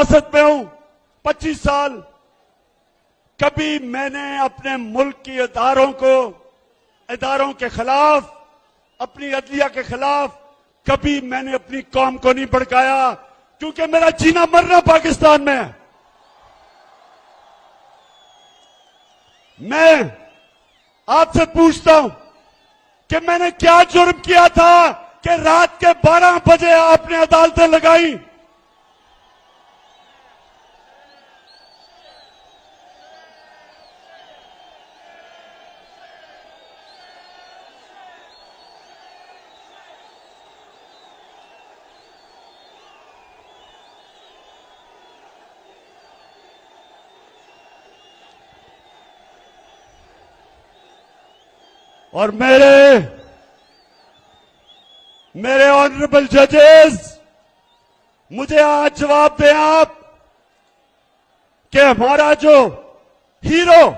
सियासत में हूं 25 साल, कभी मैंने अपने मुल्क की इदारों के खिलाफ, अपनी अदलिया के खिलाफ कभी मैंने अपनी कौम को नहीं भड़काया, क्योंकि मेरा जीना मरना पाकिस्तान में है। मैं आपसे पूछता हूं कि मैंने क्या जुर्म किया था कि रात के 12 बजे आपने अदालतें लगाई? और मेरे ऑनरेबल जजेस, मुझे आज जवाब दें आप कि हमारा जो हीरो,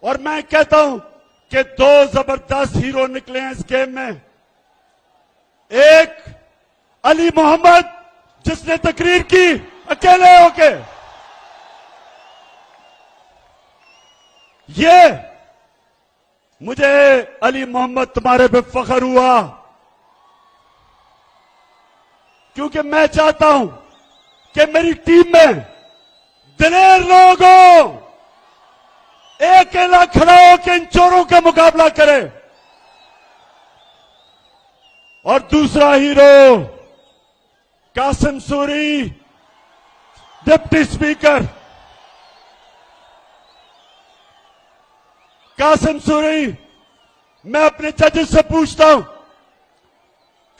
और मैं कहता हूं कि 2 जबरदस्त हीरो निकले हैं इस गेम में। एक अली मोहम्मद, जिसने तकरीर की अकेले होके, ये मुझे अली मोहम्मद तुम्हारे पे फख्र हुआ, क्योंकि मैं चाहता हूं कि मेरी टीम में दिलेर लोग हो, एक अकेला खड़ा होकर इन चोरों का मुकाबला करे। और दूसरा hero Qasim Suri, deputy speaker Qasim Suri, मैं अपने जजेस से पूछता हूं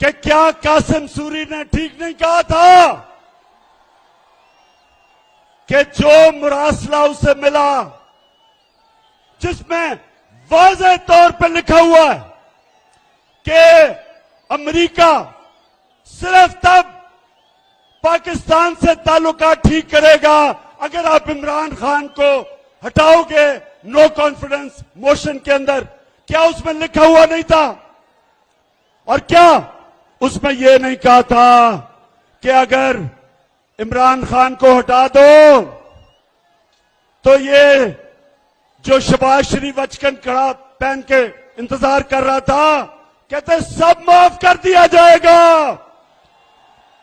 कि क्या कासिम सूरी ने ठीक नहीं कहा था कि जो मुरासला उसे मिला, जिसमें वाज़ेह तौर पर लिखा हुआ है कि अमेरिका सिर्फ तब पाकिस्तान से ताल्लुकात ठीक करेगा अगर आप इमरान खान को हटाओगे नो कॉन्फिडेंस मोशन के अंदर, क्या उसमें लिखा हुआ नहीं था? और क्या उसमें यह नहीं कहा था कि अगर इमरान खान को हटा दो तो ये जो शहबाज शरीफ अचकन कड़ा पहन के इंतजार कर रहा था, कहते सब माफ कर दिया जाएगा।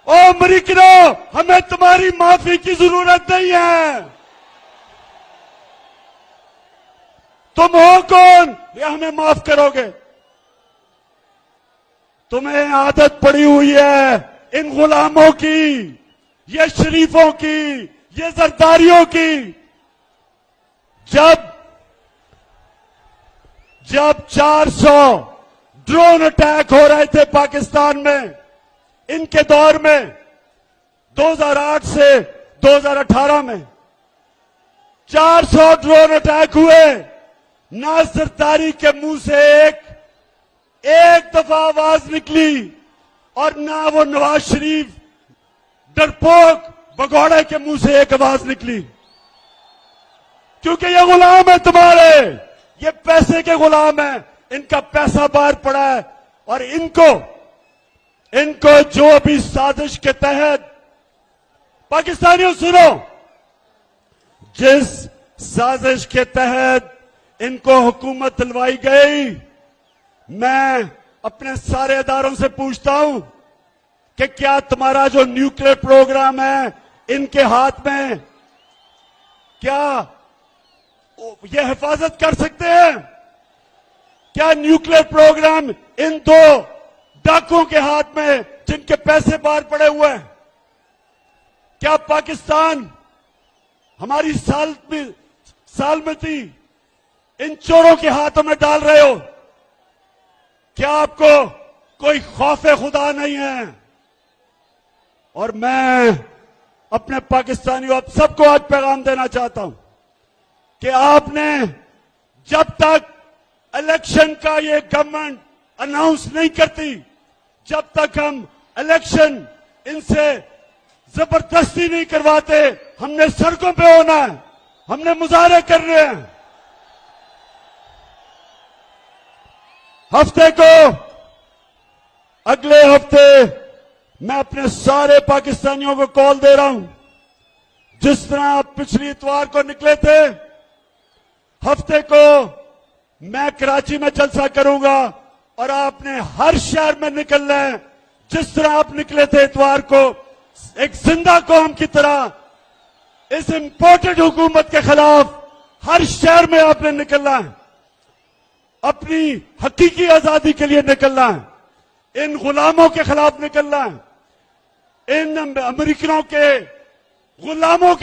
ओ अमेरिकनों, हमें तुम्हारी माफी की जरूरत नहीं है। तुम हो कौन ये हमें माफ करोगे? तुम्हें आदत पड़ी हुई है इन गुलामों की, ये शरीफों की, ये जरदारियों की। जब 400 ड्रोन अटैक हो रहे थे पाकिस्तान में, इनके दौर में 2008 से 2018 में 400 ड्रोन अटैक हुए, ना सरदारी के मुंह से एक दफा आवाज निकली और ना वो नवाज शरीफ डरपोक भगौड़े के मुंह से एक आवाज निकली, क्योंकि ये गुलाम है तुम्हारे, ये पैसे के गुलाम है, इनका पैसा बाहर पड़ा है। और इनको जो अभी साजिश के तहत, पाकिस्तानियों सुनो, जिस साजिश के तहत इनको हुकूमत दिलवाई गई, मैं अपने सारे इदारों से पूछता हूं कि क्या तुम्हारा जो न्यूक्लियर प्रोग्राम है इनके हाथ में, क्या ये हिफाजत कर सकते हैं? क्या न्यूक्लियर प्रोग्राम इन 2 डाकुओं के हाथ में जिनके पैसे बाहर पड़े हुए हैं? क्या पाकिस्तान हमारी सालमती इन चोरों के हाथों में डाल रहे हो? क्या आपको कोई खौफे खुदा नहीं है? और मैं अपने पाकिस्तानियों आप सबको आज पैगाम देना चाहता हूं कि आपने जब तक इलेक्शन का ये गवर्नमेंट अनाउंस नहीं करती, जब तक हम इलेक्शन इनसे जबरदस्ती नहीं करवाते, हमने सड़कों पे होना है, हमने मुजाहरे करने हैं। अगले हफ्ते मैं अपने सारे पाकिस्तानियों को कॉल दे रहा हूं जिस तरह आप पिछली इतवार को निकले थे, हफ्ते को मैं कराची में जलसा करूंगा और आपने हर शहर में निकलना है। जिस तरह आप निकले थे इतवार को, एक जिंदा कौम की तरह इस इंपोर्टेड हुकूमत के खिलाफ हर शहर में आपने निकलना है, अपनी हकीकी आजादी के लिए निकलना है, इन गुलामों के खिलाफ निकलना है, इन अमेरिकनों के गुलामों के